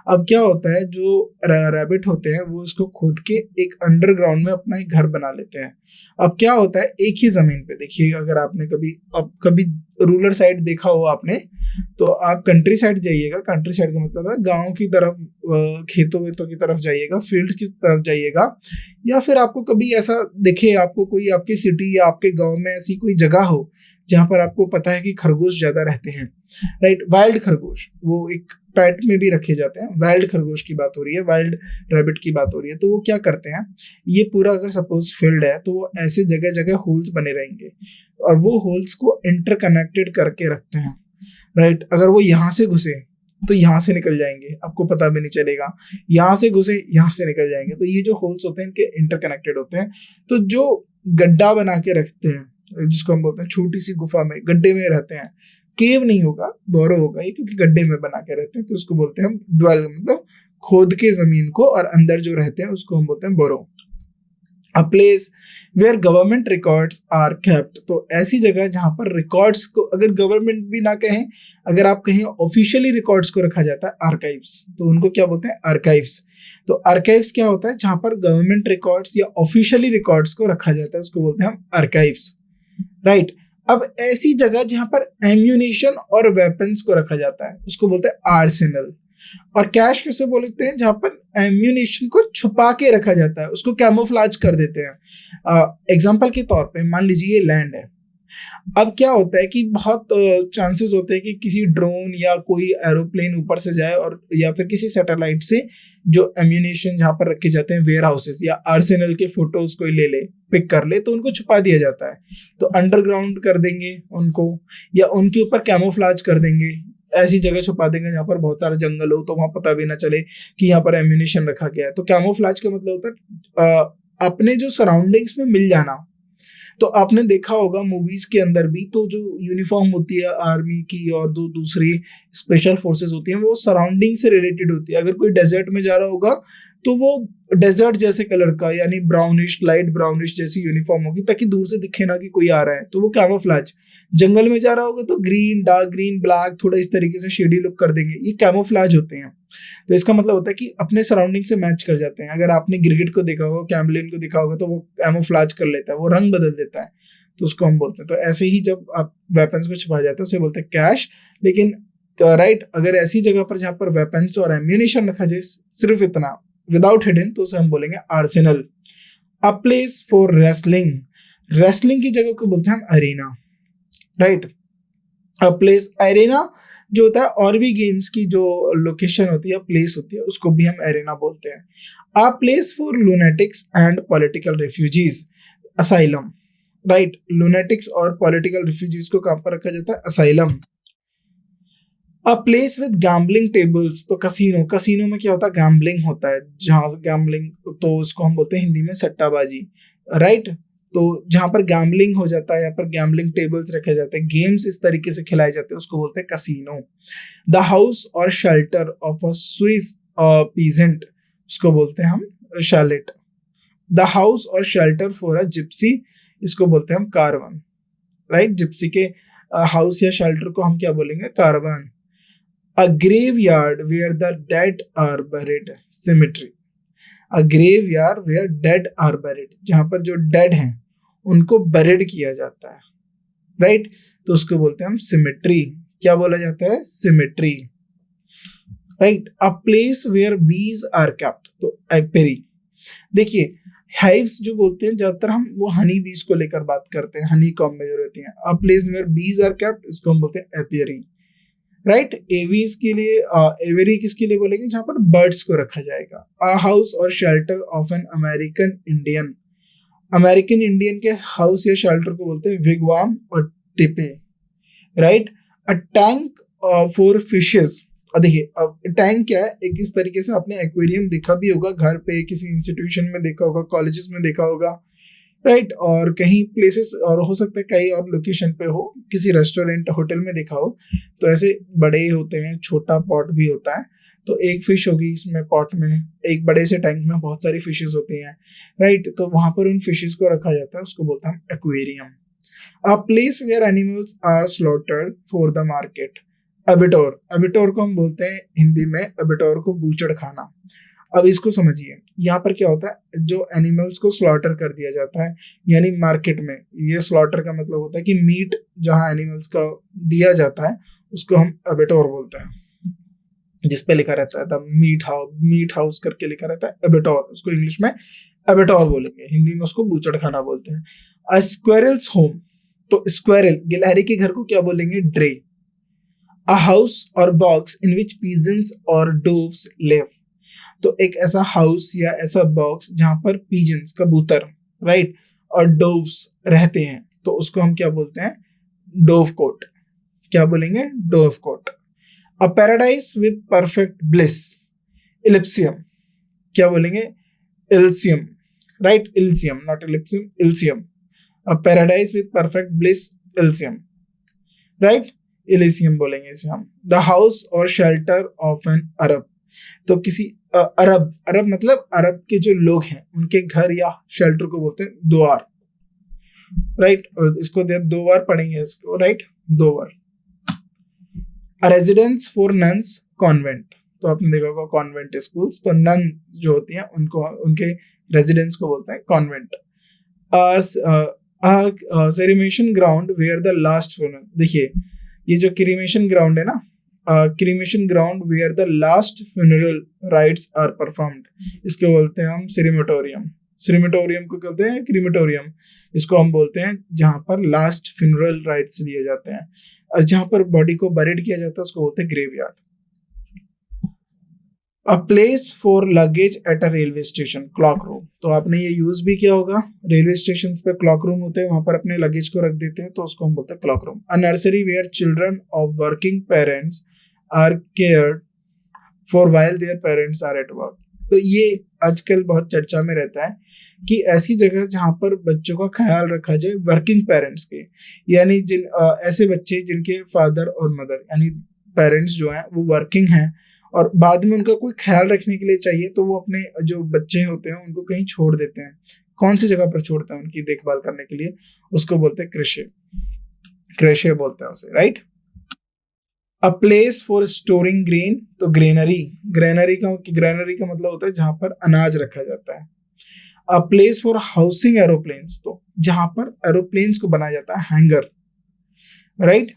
अब क्या होता है? जो रैबिट होते हैं वो इसको खोद के एक अंडरग्राउंड में अपना एक घर बना लेते हैं। अब क्या होता है? एक ही जमीन पे, देखिए अगर आपने कभी रूरल साइड देखा हो आपने, तो आप कंट्री साइड जाइएगा। कंट्री साइड का मतलब है गांव की तरफ, खेतों वेतों की तरफ जाइएगा, फील्ड्स की तरफ जाइएगा। या फिर आपको कभी ऐसा दिखे, आपको कोई आपकी सिटी या आपके गांव में ऐसी कोई जगह हो जहां पर आपको पता है कि खरगोश ज्यादा रहते हैं, राइट। वाइल्ड खरगोश, वो एक पेट में भी रखे जाते हैं। वाइल्ड खरगोश की बात हो रही है, वाइल्ड रैबिट की बात हो रही है। तो वो क्या करते हैं? ये पूरा अगर सपोज फील्ड है तो वो ऐसे जगह जगह होल्स बने रहेंगे, और वो होल्स को इंटरकनेक्टेड करके रखते हैं, राइट। अगर वो यहाँ से घुसे तो यहाँ से निकल जाएंगे, आपको पता भी नहीं चलेगा। यहाँ से घुसे, यहाँ से निकल जाएंगे। तो ये जो होल्स होते हैं इनके इंटरकनेक्टेड होते हैं। तो जो गड्ढा बना के रखते हैं, जिसको हम बोलते हैं छोटी सी गुफा में, गड्ढे में रहते हैं, केव नहीं होगा, बोरो होगा ये, क्योंकि गड्ढे में बना के रहते हैं। तो उसको बोलते हैं हम ड्वेल, मतलब खोद के जमीन को, और अंदर जो रहते हैं उसको हम बोलते हैं burrow. A place where government records are kept, तो ऐसी जगह जहां पर रिकॉर्ड्स को, अगर गवर्नमेंट भी ना कहें, अगर आप कहें ऑफिशियली रिकॉर्ड्स को रखा जाता है, आर्काइव्स, तो उनको क्या बोलते हैं? आर्काइव्स। तो आर्काइव्स क्या होता है? जहां पर गवर्नमेंट रिकॉर्ड्स या ऑफिशियली रिकॉर्ड्स को रखा जाता है, उसको बोलते हैं हम आर्काइव्स, राइट। अब ऐसी जगह जहां पर एम्यूनेशन और वेपन्स को रखा जाता है उसको बोलते हैं आर्सेनल। और कैश किसे बोलते हैं? जहां पर एम्यूनेशन को छुपा के रखा जाता है, उसको कैमोफ्लेज कर देते हैं। एग्जांपल के तौर पे मान लीजिए ये लैंड है। अब क्या होता है कि बहुत चांसेस होते हैं कि किसी ड्रोन या कोई एरोप्लेन ऊपर से जाए, और या फिर किसी सैटेलाइट से जो एम्यूनेशन जहां पर रखे जाते हैं, वेयर हाउसेस या आर्सेनल के फोटोज कोई ले ले, पिक कर ले, तो उनको छुपा दिया जाता है। तो अंडरग्राउंड कर देंगे उनको, या उनके ऊपर कैमोफ्लेज कर देंगे, ऐसी जगह छुपा देंगे जहां पर बहुत सारा जंगल हो, तो वहां पता भी ना चले कि यहाँ पर एम्यूनेशन रखा गया है। तो कैमोफ्लेज का मतलब होता है अपने जो सराउंडिंग्स में मिल जाना। तो आपने देखा होगा मूवीज के अंदर भी, तो जो यूनिफॉर्म होती है आर्मी की और दूसरी स्पेशल फोर्सेस होती हैं, वो सराउंडिंग से रिलेटेड होती है। अगर कोई डेजर्ट में जा रहा होगा तो वो डेजर्ट जैसे कलर का यानी ब्राउनिश, लाइट ब्राउनिश जैसी यूनिफॉर्म होगी, ताकि दूर से दिखे ना कि कोई आ रहा है। तो वो कैमोफ्लेज। जंगल में जा रहा होगा तो ग्रीन, डार्क ग्रीन, ब्लैक, थोड़ा इस तरीके से शेडी लुक कर देंगे, ये कैमोफ्लेज होते हैं। तो इसका मतलब होता है कि अपने सराउंडिंग से मैच कर जाते हैं। अगर आपने गिरगिट को देखा होगा, कैमलिन को देखा होगा, तो वो कैमोफ्लेज कर लेता है, वो रंग बदल देता है, तो उसको हम बोलते हैं। तो ऐसे ही जब आप वेपन्स को छुपा जाते हैं उसे बोलते हैं कैश। लेकिन राइट, अगर ऐसी जगह पर जहां पर वेपन्स और एम्यूनिशन रखा जाए, सिर्फ इतना, विदाउट हिडन, तो उसे हम बोलेंगे Arsenal. A place for wrestling, wrestling की जगह को बोलते हैं हम Arena, right. A place, Arena जो होता है, और भी गेम्स की जो लोकेशन होती है, प्लेस होती है, उसको भी हम अरेना बोलते हैं। A place for lunatics and political refugees, asylum, right. Lunatics और पॉलिटिकल रिफ्यूजीज को कहां पर रखा जाता है? Asylum. A place with gambling tables, तो कसीनो, कसीनो में क्या होता है? गैम्बलिंग होता है, जहां गैम्बलिंग, तो उसको हम बोलते हैं हिंदी में सट्टाबाजी, राइट। तो जहां पर गैम्बलिंग हो जाता है, यहाँ पर गैम्बलिंग टेबल्स रखे जाते हैं, गेम्स इस तरीके से खिलाए जाते हैं, उसको बोलते हैं कसीनो। द हाउस और shelter of a Swiss peasant, उसको बोलते हैं हम शैलेट। द हाउस और शेल्टर फॉर अ जिप्सी, इसको बोलते हैं हम कारवान, राइट। जिप्सी के हाउस या शेल्टर को हम क्या बोलेंगे? Karwan. A graveyard where the dead are buried, cemetery. A graveyard where dead are buried, जहां पर जो डेड हैं उनको buried किया जाता है, राइट। तो उसको बोलते हैं हम cemetery। क्या बोला जाता है? cemetery, right. A place where bees are kept, तो apiary। देखिए, हाइव्स जो बोलते हैं, ज्यादातर हम वो हनी बीज को लेकर बात करते हैं, हनी कॉम में जो रहती हैं। A place where bees are kept, इसको हम बोलते हैं apiary, राइट। एवीज के लिए, एवेरी किसके लिए बोलेंगे? जहां पर बर्ड्स को रखा जाएगा। अ हाउस और shelter of an American Indian, American Indian के हाउस या शेल्टर को बोलते हैं विगवाम और Tipe, right. A tank for fishes, और देखिए टैंक क्या है, एक इस तरीके से आपने एक्वेरियम देखा भी होगा, घर पे किसी इंस्टीट्यूशन में देखा होगा, कॉलेजेस में देखा होगा, राइट। और कहीं प्लेसेस, और हो सकता है कहीं और लोकेशन पे हो, किसी रेस्टोरेंट होटल में देखा हो, तो ऐसे बड़े होते हैं, छोटा पॉट भी होता है। तो एक फिश होगी इसमें पॉट में, एक बड़े से टैंक में बहुत सारी फिशेस होती हैं, राइट। तो वहां पर उन फिशेस को रखा जाता है, उसको बोलते हैं aquarium. A place where animals are slaughtered for the market, abattoir. Abattoir को हम बोलते हैं हिंदी में, एबिटोर को बूचड़ खाना। अब इसको समझिए, यहाँ पर क्या होता है? जो एनिमल्स को स्लॉटर कर दिया जाता है, यानी मार्केट में, ये स्लॉटर का मतलब होता है कि मीट जहाँ एनिमल्स का दिया जाता है उसको हम एबिटोर बोलते हैं, जिसपे लिखा रहता है द मीट हाउस करके लिखा रहता है एबिटोर, उसको इंग्लिश में एबिटोर बोलेंगे, हिंदी में उसको बूचड़ खाना बोलते हैं। अ स्क्वेरल्स होम, तो स्क्वेरल, गिलहरी के घर को क्या बोलेंगे? ड्रे। अ हाउस और बॉक्स इन विच पीजन्स और डोव्स लिव, तो एक ऐसा हाउस या ऐसा बॉक्स जहां पर पीजन्स, कबूतर, राइट, और डोव्स रहते हैं, तो उसको हम क्या बोलते हैं? Dovecote. क्या बोलेंगे? Dovecote. A paradise with perfect bliss, ellipsium. क्या बोलेंगे? Elysium, right. Elysium, not ellipsium, elysium. A paradise with perfect bliss, elysium, right. Elysium बोलेंगे इसे हम। द हाउस और शेल्टर ऑफ एन अरब, तो किसी अरब, अरब मतलब अरब के जो लोग हैं उनके घर या शेल्टर को बोलते हैं द्वार, राइट। और इसको दो बार पढ़ेंगे इसको, राइट, दो बार। A residence for nuns, convent, तो आपने देखा होगा कॉन्वेंट स्कूल्स, तो नन जो होती हैं उनको, उनके रेजिडेंस को बोलते हैं convent. Cremation ground where the last funeral, देखिए ये जो क्रीमेशन ग्राउंड है ना, cremation ground where the last funeral rites are performed, इसको बोलते हैं हम क्रीमेटोरियम। क्रीमेटोरियम को कहते हैं क्रीमेटोरियम, इसको हम बोलते हैं जहां पर लास्ट फ्यूनरल राइट्स लिए जाते हैं, और जहां पर बॉडी को बरीड किया जाता है उसको बोलते हैं graveyard. A place for luggage at a railway station, clock room, तो आपने ये यूज भी किया होगा, रेलवे स्टेशन पे क्लॉक रूम होते हैं, वहां पर अपने लगेज को रख देते हैं, तो उसको हम बोलते हैं cloak room. A nursery where children of working parents are cared for while their parents are at work, तो ये आजकल बहुत चर्चा में रहता है कि ऐसी जगह जहां पर बच्चों का ख्याल रखा जाए वर्किंग पेरेंट्स के, यानी ऐसे बच्चे जिनके फादर और मदर यानी पेरेंट्स जो हैं वो वर्किंग हैं और बाद में उनका कोई ख्याल रखने के लिए चाहिए तो वो अपने जो बच्चे होते हैं उनको कहीं छोड़ देते हैं। कौन सी जगह पर छोड़ते हैं उनकी देखभाल करने के लिए, उसको बोलते हैं कृषि, कृषि बोलते हैं उसे, right. A place for storing grain, तो ग्रेनरी, ग्रेनरी का मतलब होता है जहां पर अनाज रखा जाता है। A place for housing aeroplanes, तो जहां पर एरोप्लेन्स को बनाया जाता है, hanger, right.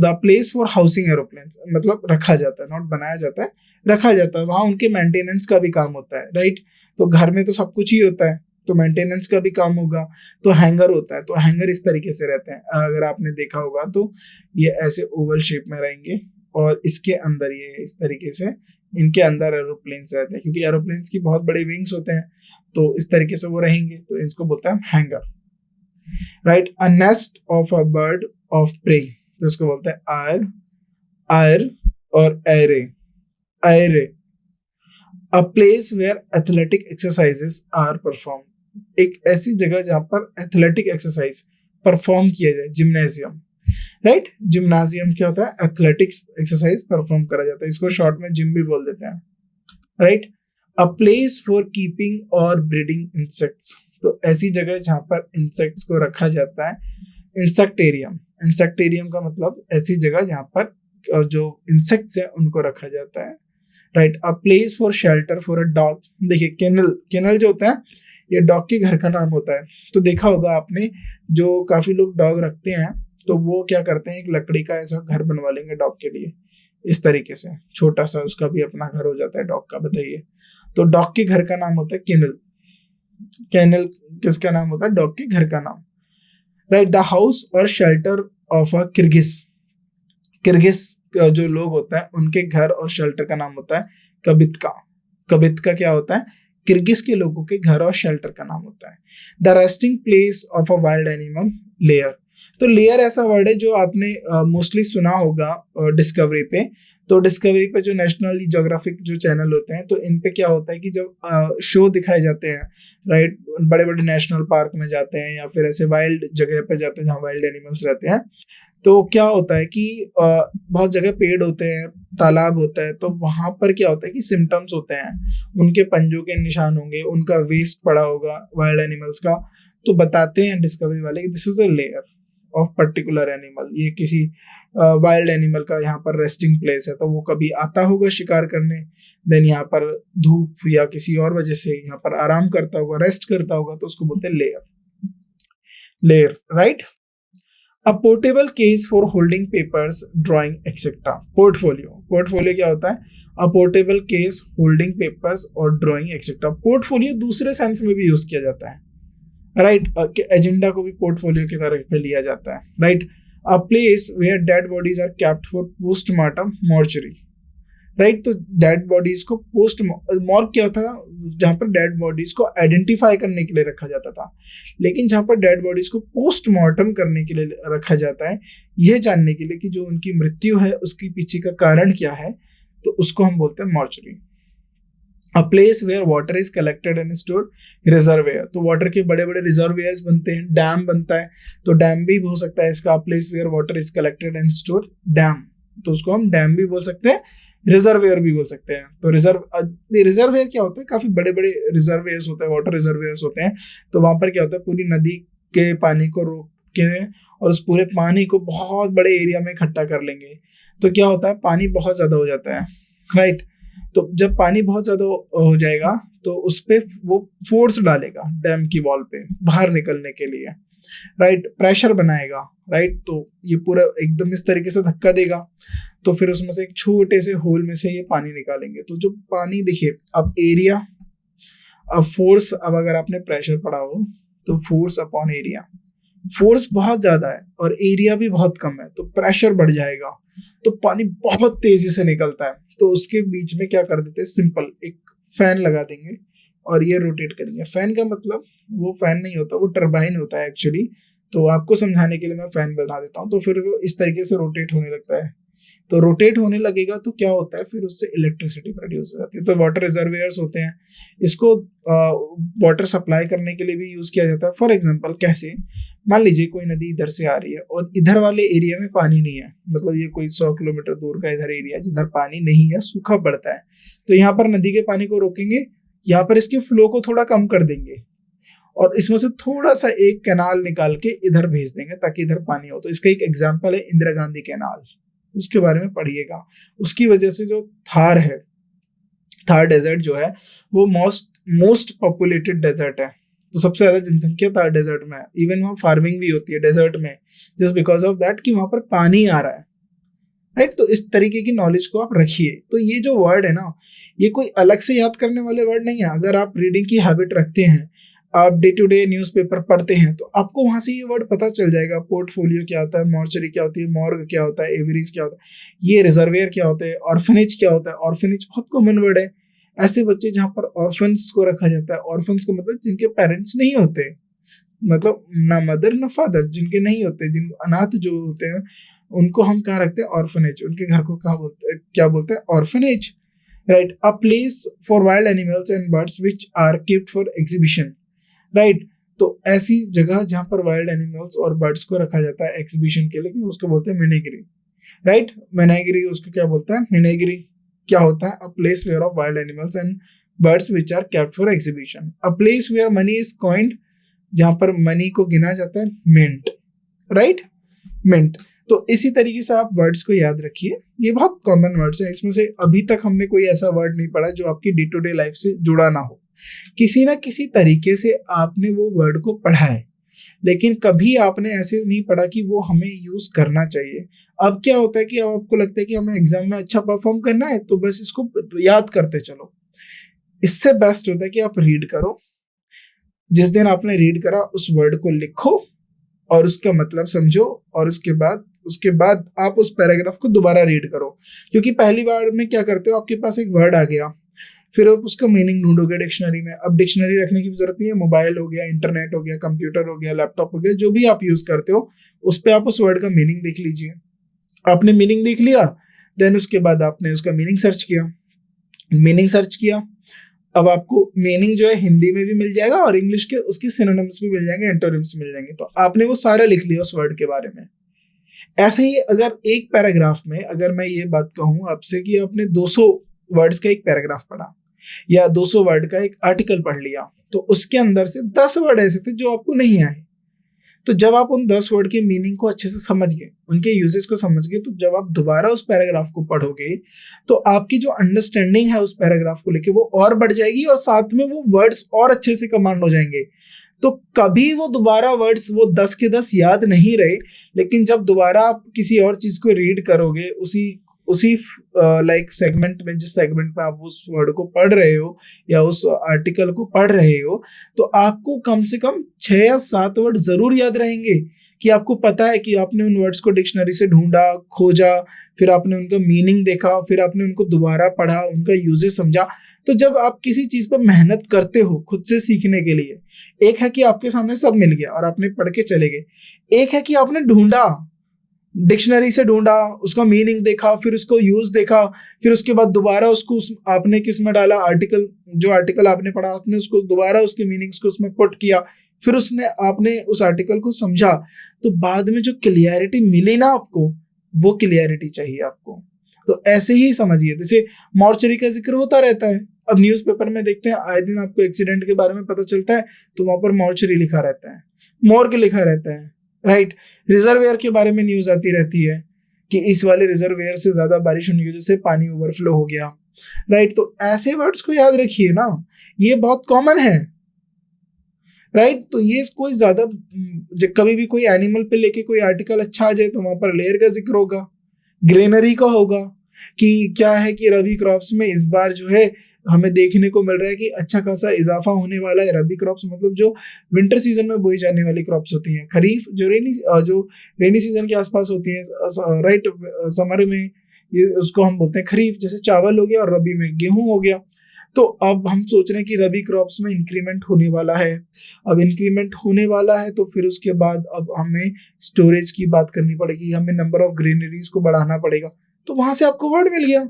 The place for housing aeroplanes मतलब रखा जाता है, नॉट बनाया जाता है, रखा जाता है, वहां उनके मेंटेनेंस का भी काम होता है, राइट। तो घर में तो सब कुछ ही होता है, तो मेंटेनेंस का भी काम होगा, तो हैंगर होता है। तो हैंगर इस तरीके से रहते हैं, अगर आपने देखा होगा तो ये ऐसे ओवल शेप में रहेंगे और इसके अंदर ये इस तरीके से इनके अंदर एरोप्लेन्स रहते हैं, क्योंकि एरोप्लेन्स की बहुत बड़े विंग्स होते हैं, तो इस तरीके से वो रहेंगे, तो इसको बोलते हैं hangar, right. A nest of a bird of prey, तो इसको बोलते हैं eyrie, eyrie or aerie, aerie. A place where athletic exercises are perform, एक ऐसी जगह जहां पर एथलेटिक एक्सरसाइज परफॉर्म किया जाए, जिम्नेजियम, राइट। जिम्नाजियम क्या होता है, एथलेटिक्स एक्सरसाइज परफॉर्म करा जाता है, इसको शॉर्ट में जिम भी बोल देते हैं, right. A place for keeping और ब्रीडिंग इंसेक्ट्स, तो ऐसी जगह जहां पर इंसेक्ट्स को रखा जाता है, इंसेक्टेरियम, इंसेक्टेरियम का मतलब ऐसी जगह जहां पर जो इंसेक्ट्स हैं उनको रखा जाता है, right. A place for shelter for a dog, देखिए केनल, केनल जो होता है ये डॉग के घर का नाम होता है। तो देखा होगा आपने, जो काफी लोग डॉग रखते हैं तो वो क्या करते हैं, एक लकड़ी का ऐसा घर बनवा लेंगे डॉग के लिए, इस तरीके से छोटा सा, उसका भी अपना घर हो जाता है डॉग का, बताइए। तो डॉग के घर का नाम होता है केनल, केनल किसका नाम होता है, डॉग के घर का नाम, राइट। द हाउस और शेल्टर ऑफ अ किर्गिस, किर्गिस जो लोग होता है उनके घर और शेल्टर का नाम होता है कबितका, कबितका क्या होता है, किर्गिस के लोगों के घर और शेल्टर का नाम होता है। The resting place of a wild animal, layer, तो लेयर ऐसा वर्ड है जो आपने मोस्टली सुना होगा डिस्कवरी पे। तो डिस्कवरी पे जो नेशनल ज्योग्राफिक जो चैनल होते हैं, तो इन पे क्या होता है कि जब शो दिखाए जाते हैं, राइट, बड़े बड़े नेशनल पार्क में जाते हैं या फिर ऐसे वाइल्ड जगह पे जाते हैं जहाँ वाइल्ड एनिमल्स रहते हैं, तो क्या होता है कि बहुत जगह पेड़ होते हैं, तालाब होता है, तो वहां पर क्या होता है कि सिम्टम्स होते हैं, उनके पंजों के निशान होंगे, उनका वेस्ट पड़ा होगा वाइल्ड एनिमल्स का, तो बताते हैं डिस्कवरी वाले कि this is a layer of particular animal, ये किसी वाइल्ड एनिमल का यहाँ पर रेस्टिंग प्लेस है, तो वो कभी आता होगा शिकार करने, देन यहाँ पर धूप या किसी और वजह से यहाँ पर आराम करता होगा, रेस्ट करता होगा, तो उसको बोलते हैं layer, layer, right. A portable case for holding papers, drawing etcetera, portfolio, portfolio क्या होता है, अ पोर्टेबल केस होल्डिंग पेपर्स और ड्राइंग एक्सेट्रा। पोर्टफोलियो दूसरे सेंस में भी यूज किया जाता है, राइट, एजेंडा को भी पोर्टफोलियो की तरह पे लिया जाता है, right. A place where dead bodies are kept for postmortem, mortuary, right. तो डेड बॉडीज को पोस्ट मॉर्ग क्या होता था, जहां पर डेड बॉडीज को आइडेंटिफाई करने के लिए रखा जाता था, लेकिन जहां पर डेड बॉडीज को पोस्टमार्टम करने के लिए रखा जाता है, यह जानने के लिए कि जो उनकी मृत्यु है उसके पीछे का कारण क्या है, तो उसको हम बोलते हैं mortuary. A place where water is collected and stored, reservoir, तो वाटर के बड़े बड़े रिजर्वेयर्स बनते हैं, डैम बनता है, तो डैम भी हो सकता है इसका, place where water is collected and stored, dam, तो उसको हम डैम भी बोल सकते हैं, रिजर्वेयर भी बोल सकते हैं। तो रिजर्वेयर क्या होता है, काफी बड़े बड़े रिजर्वेयर्स होते हैं, वाटर रिजर्वेयर्स होते हैं, तो वहां पर क्या होता है, पूरी नदी के पानी को रोक के और उस पूरे पानी को बहुत बड़े एरिया में इकट्ठा कर लेंगे, तो क्या होता है, पानी बहुत ज्यादा हो जाता है, राइट। तो जब पानी बहुत ज्यादा हो जाएगा तो उस पे वो फोर्स डालेगा डैम की वॉल पे बाहर निकलने के लिए, राइट, प्रेशर बनाएगा, राइट, तो ये पूरा एकदम इस तरीके से धक्का देगा, तो फिर उसमें से एक छोटे से होल में से ये पानी निकालेंगे। तो जो पानी, देखिए अब एरिया, अब फोर्स, अब अगर आपने प्रेशर पढ़ा हो तो फोर्स अपॉन एरिया, फोर्स बहुत ज्यादा है और एरिया भी बहुत कम है, तो प्रेशर बढ़ जाएगा, तो पानी बहुत तेजी से निकलता है, तो उसके बीच में क्या कर देते हैं, सिंपल एक फैन लगा देंगे और ये रोटेट करेंगे। फैन का मतलब वो फैन नहीं होता, वो टरबाइन होता है एक्चुअली, तो आपको समझाने के लिए मैं फैन बना देता हूँ। तो फिर वो इस तरीके से रोटेट होने लगता है, तो रोटेट होने लगेगा तो क्या होता है, फिर उससे इलेक्ट्रिसिटी प्रोड्यूस हो जाती है। तो वाटर रिजर्वेयर्स होते हैं, इसको वाटर सप्लाई करने के लिए भी यूज किया जाता है। फॉर एग्जांपल कैसे, मान लीजिए कोई नदी इधर से आ रही है और इधर वाले एरिया में पानी नहीं है, मतलब ये कोई 100 किलोमीटर दूर का इधर एरिया है जिधर पानी नहीं है, सूखा पड़ता है, तो यहाँ पर नदी के पानी को रोकेंगे, यहाँ पर इसके फ्लो को थोड़ा कम कर देंगे और इसमें से थोड़ा सा एक कैनाल निकाल के इधर भेज देंगे ताकि इधर पानी हो। तो इसका एक एग्जाम्पल है इंदिरा गांधी कैनाल, उसके बारे में पढ़िएगा। उसकी वजह से जो थार है, थार डेजर्ट जो है वो मोस्ट पॉपुलेटेड डेजर्ट है, तो सबसे ज्यादा जनसंख्या थार डेजर्ट में है। इवन वहाँ फार्मिंग भी होती है डेजर्ट में, जस्ट बिकॉज ऑफ दैट कि वहां पर पानी आ रहा है, राइट। तो इस तरीके की नॉलेज को आप रखिए। तो ये जो वर्ड है ना, ये कोई अलग से याद करने वाले वर्ड नहीं है। अगर आप रीडिंग की हैबिट रखते हैं, आप डे टू डे न्यूज़पेपर पढ़ते हैं, तो आपको वहां से ये वर्ड पता चल जाएगा। पोर्टफोलियो क्या होता है, मॉर्चरी क्या होती है, मॉर्ग क्या होता है, एवरीज क्या होता है, ये रिजर्वेयर क्या होता है, ऑर्फनेज क्या होता है। ऑर्फनेज बहुत कॉमन वर्ड है, ऐसे बच्चे जहाँ पर ऑर्फन्स को रखा जाता है। ऑर्फन्स का मतलब जिनके पेरेंट्स नहीं होते, मतलब ना मदर ना फादर, जिनके नहीं होते, जिन अनाथ जो होते हैं, उनको हम कहाँ रखते हैं, ऑर्फनेज। उनके घर को क्या बोलते हैं, orphanage, right. A place for wild animals and birds which are keeped for exhibition, right. तो ऐसी जगह जहाँ पर वाइल्ड एनिमल्स और बर्ड्स को रखा जाता है एग्जीबिशन के लिए, उसको बोलते हैं मेनेगरी, राइट। मेनेगरी उसको क्या बोलता है, मेनेगरी क्या होता है, a place where of wild animals and birds which are kept for exhibition. A place where money is coined, जहां पर मनी को गिना जाता है, मिंट, राइट, मिंट। तो इसी तरीके से आप वर्ड्स को याद रखिए। ये बहुत कॉमन वर्ड्स हैं, इसमें से अभी तक हमने कोई ऐसा वर्ड नहीं पढ़ा जो आपकी डे टू डे लाइफ से जुड़ा ना हो। किसी ना किसी तरीके से आपने वो वर्ड को पढ़ा है, लेकिन कभी आपने ऐसे नहीं पढ़ा कि वो हमें यूज करना चाहिए। अब क्या होता है कि अब आपको लगता है कि हमें एग्जाम में अच्छा परफॉर्म करना है, तो बस इसको याद करते चलो। इससे बेस्ट होता है कि आप रीड करो। जिस दिन आपने रीड करा उस वर्ड को लिखो और उसका मतलब समझो, और उसके बाद आप उस पैराग्राफ को दोबारा रीड करो। क्योंकि पहली बार में क्या करते हो, आपके पास एक वर्ड आ गया, फिर आप उसका मीनिंग ढूंढोगे डिक्शनरी में। अब डिक्शनरी रखने की जरूरत नहीं है, मोबाइल हो गया, इंटरनेट हो गया, कंप्यूटर हो गया, लैपटॉप हो गया, जो भी आप यूज करते हो उस पर आप उस वर्ड का मीनिंग देख लीजिए। आपने मीनिंग देख लिया, देन उसके बाद आपने उसका मीनिंग सर्च किया। अब आपको मीनिंग जो है हिंदी में भी मिल जाएगा और इंग्लिश के उसके सिनोनिम्स भी मिल जाएंगे, एंटोनिम्स मिल जाएंगे। तो आपने वो सारा लिख लिया उस वर्ड के बारे में। ऐसे ही अगर एक पैराग्राफ में अगर मैं ये बात कहूँ आपसे कि आपने 200 वर्ड्स का एक पैराग्राफ पढ़ा या 200 वर्ड का एक आर्टिकल पढ़ लिया, तो उसके अंदर से 10 वर्ड ऐसे थे जो आपको नहीं आए। तो जब आप उन 10 वर्ड के मीनिंग को अच्छे से समझ गए, उनके यूजेस को समझ गए, तो जब आप दोबारा उस पैराग्राफ को पढ़ोगे तो आपकी जो अंडरस्टैंडिंग है उस पैराग्राफ को लेके वो और बढ़ जाएगी और साथ में वो वर्ड्स और अच्छे से कमांड हो जाएंगे। तो कभी वो दोबारा वर्ड्स वो 10 के 10 याद नहीं रहे, लेकिन जब दोबारा आप किसी और चीज को रीड करोगे उसी लाइक सेगमेंट में, जिस सेगमेंट में आप उस वर्ड को पढ़ रहे हो या उस आर्टिकल को पढ़ रहे हो, तो आपको कम से कम 6 या 7 वर्ड जरूर याद रहेंगे कि आपको पता है कि आपने उन वर्ड्स को डिक्शनरी से ढूंढा, खोजा, फिर आपने उनका मीनिंग देखा, फिर आपने उनको दोबारा पढ़ा, उनका यूजेस समझा। तो जब आप किसी चीज पर मेहनत करते हो खुद से सीखने के लिए, एक है कि आपके सामने सब मिल गया और आपने पढ़ के चले गए, एक है कि आपने ढूंढा, डिक्शनरी से ढूंढा, उसका मीनिंग देखा, फिर उसको यूज देखा, फिर उसके बाद दोबारा उसको आपने किस में डाला, जो आर्टिकल आपने पढ़ा आपने उसको दोबारा उसके मीनिंग्स को उसमें पुट किया, फिर आपने उस आर्टिकल को समझा। तो बाद में जो क्लियरिटी मिली ना आपको, वो क्लियरिटी चाहिए आपको। तो ऐसे ही समझिए, जैसे मॉर्चरी का जिक्र होता रहता है, अब न्यूज़पेपर में देखते हैं आए दिन आपको एक्सीडेंट के बारे में पता चलता है, तो वहां पर मॉर्चरी लिखा रहता है, मॉर्ग लिखा रहता है, राइट। रिजर्वेयर के बारे में न्यूज आती रहती है कि इस वाले रिजर्वेयर से ज्यादा बारिश होने की वजह से पानी ओवरफ्लो हो गया, राइट। तो ऐसे वर्ड्स को याद रखिए ना, ये बहुत कॉमन है, राइट। तो ये कोई ज्यादा, कभी भी कोई एनिमल पे लेके कोई आर्टिकल अच्छा आ जाए तो वहां पर लेयर का जिक्र होगा, ग्रेनरी का होगा कि क्या है कि रबी क्रॉप्स में इस बार जो है हमें देखने को मिल रहा है कि अच्छा खासा इजाफा होने वाला है। रबी क्रॉप्स मतलब जो विंटर सीजन में बोई जाने वाली क्रॉप्स होती हैं, खरीफ जो रेनी सीजन के आसपास होती हैं, राइट, समर में ये उसको हम बोलते हैं खरीफ, जैसे चावल हो गया, और रबी में गेहूं हो गया। तो अब हम सोच रहे हैं कि रबी क्रॉप्स में इंक्रीमेंट होने वाला है। अब इंक्रीमेंट होने वाला है तो फिर उसके बाद अब हमें स्टोरेज की बात करनी पड़ेगी, हमें नंबर ऑफ ग्रेनरीज को बढ़ाना पड़ेगा। तो वहां से आपको वर्ड मिल गया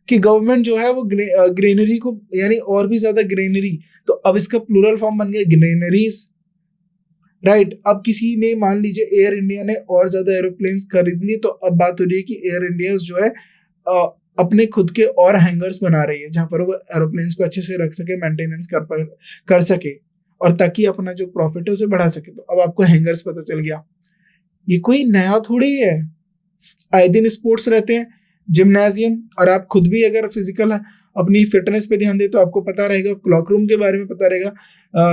कि गवर्नमेंट जो है वो ग्रेनरी को, यानी और भी ज्यादा ग्रेनरी, तो अब इसका प्लूरल फॉर्म बन गया ग्रेनरीज, राइट। अब किसी ने मान लीजिए एयर इंडिया ने और ज्यादा एरोप्लेन्स खरीद ली, तो अब बात हो रही है कि एयर इंडिया जो है अपने खुद के और हैंगर्स बना रही है जहां पर वो एरोप्लेन्स को अच्छे से रख सके, मेंटेनेंस कर सके, और ताकि अपना जो प्रॉफिट है उसे बढ़ा सके। तो अब आपको हैंगर्स पता चल गया, ये कोई नया थोड़ी है। आए दिन स्पोर्ट्स रहते हैं, जिम्नाजियम, और आप खुद भी अगर फिजिकल अपनी फिटनेस पे ध्यान दे तो आपको पता रहेगा, क्लॉक रूम के बारे में पता रहेगा,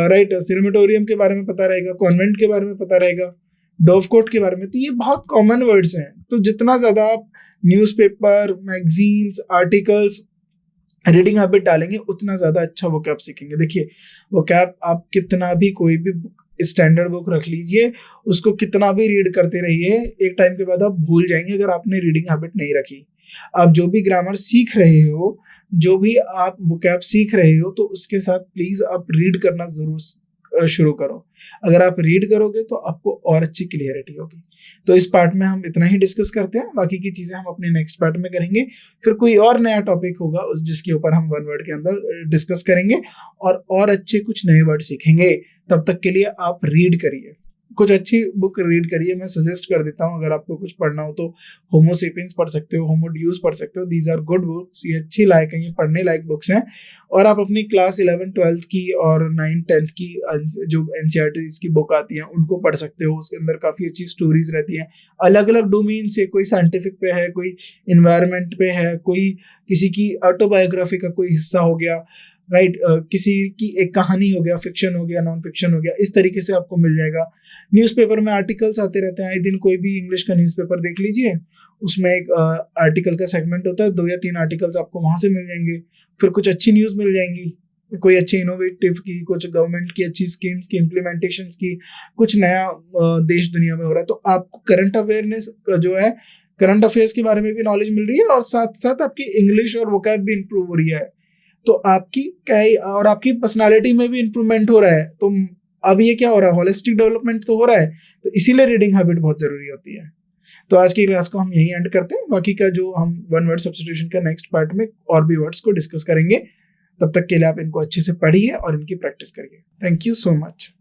राइट, सिनेमेटोरियम के बारे में पता रहेगा, कॉन्वेंट के बारे में पता रहेगा, डोव कोट के बारे में। तो ये बहुत कॉमन वर्ड्स हैं। तो जितना ज्यादा आप newspaper, magazines, articles, reading habit डालेंगे उतना ज्यादा अच्छा वोकैब सीखेंगे। देखिए वोकैब आप कितना भी, कोई भी स्टैंडर्ड बुक रख लीजिए, उसको कितना भी रीड करते रहिए, एक टाइम के बाद आप भूल जाएंगे अगर आपने रीडिंग हैबिट नहीं रखी। आप जो भी ग्रामर सीख रहे हो, जो भी आप वोकैब सीख रहे हो, तो उसके साथ प्लीज आप रीड करना जरूर शुरू करो। अगर आप रीड करोगे तो आपको और अच्छी क्लियरिटी होगी। तो इस पार्ट में हम इतना ही डिस्कस करते हैं, बाकी की चीजें हम अपने नेक्स्ट पार्ट में करेंगे। फिर कोई और नया टॉपिक होगा जिसके ऊपर हम वन वर्ड के अंदर डिस्कस करेंगे और अच्छे कुछ नए वर्ड सीखेंगे। तब तक के लिए आप रीड करिए, कुछ अच्छी बुक रीड करिए। मैं सजेस्ट कर देता हूँ, अगर आपको कुछ पढ़ना हो तो होमो सेपियंस पढ़ सकते हो, होमो ड्यूस पढ़ सकते हो। दीज आर गुड बुक्स, ये अच्छी लायक है, ये पढ़ने लायक बुक्स हैं। और आप अपनी क्लास 11-12 की और 9-10 की जो NCERT की बुक आती है उनको पढ़ सकते हो। उसके अंदर काफ़ी अच्छी स्टोरीज रहती हैं, अलग अलग डोमेन से, कोई साइंटिफिक पे है, कोई इन्वायरमेंट पे है, कोई किसी की ऑटोबायोग्राफी का कोई हिस्सा हो गया, राइट, किसी की एक कहानी हो गया, फिक्शन हो गया, नॉन फिक्शन हो गया, इस तरीके से आपको मिल जाएगा। न्यूज़पेपर में आर्टिकल्स आते रहते हैं, आए दिन कोई भी इंग्लिश का न्यूज़पेपर देख लीजिए, उसमें एक आर्टिकल का सेगमेंट होता है, 2 या 3 आर्टिकल्स आपको वहां से मिल जाएंगे। फिर कुछ अच्छी न्यूज़ मिल जाएंगी, कोई अच्छी इनोवेटिव की, कुछ गवर्नमेंट की अच्छी स्कीम्स की, इम्प्लीमेंटेशन की, कुछ नया देश दुनिया में हो रहा है। तो आपको करंट अवेयरनेस जो है, करंट अफेयर्स के बारे में भी नॉलेज मिल रही है, और साथ साथ आपकी इंग्लिश और वोकैब भी इंप्रूव हो रही है। तो आपकी क्या और आपकी पर्सनालिटी में भी इंप्रूवमेंट हो रहा है। तो अब ये क्या हो रहा है, होलिस्टिक डेवलपमेंट तो हो रहा है। तो इसीलिए रीडिंग हैबिट बहुत जरूरी होती है। तो आज की क्लास को हम यही एंड करते हैं, बाकी का जो हम वन वर्ड सब्स्टिट्यूशन का नेक्स्ट पार्ट में और भी वर्ड्स को डिस्कस करेंगे। तब तक के लिए आप इनको अच्छे से पढ़िए और इनकी प्रैक्टिस करिए। Thank you so much.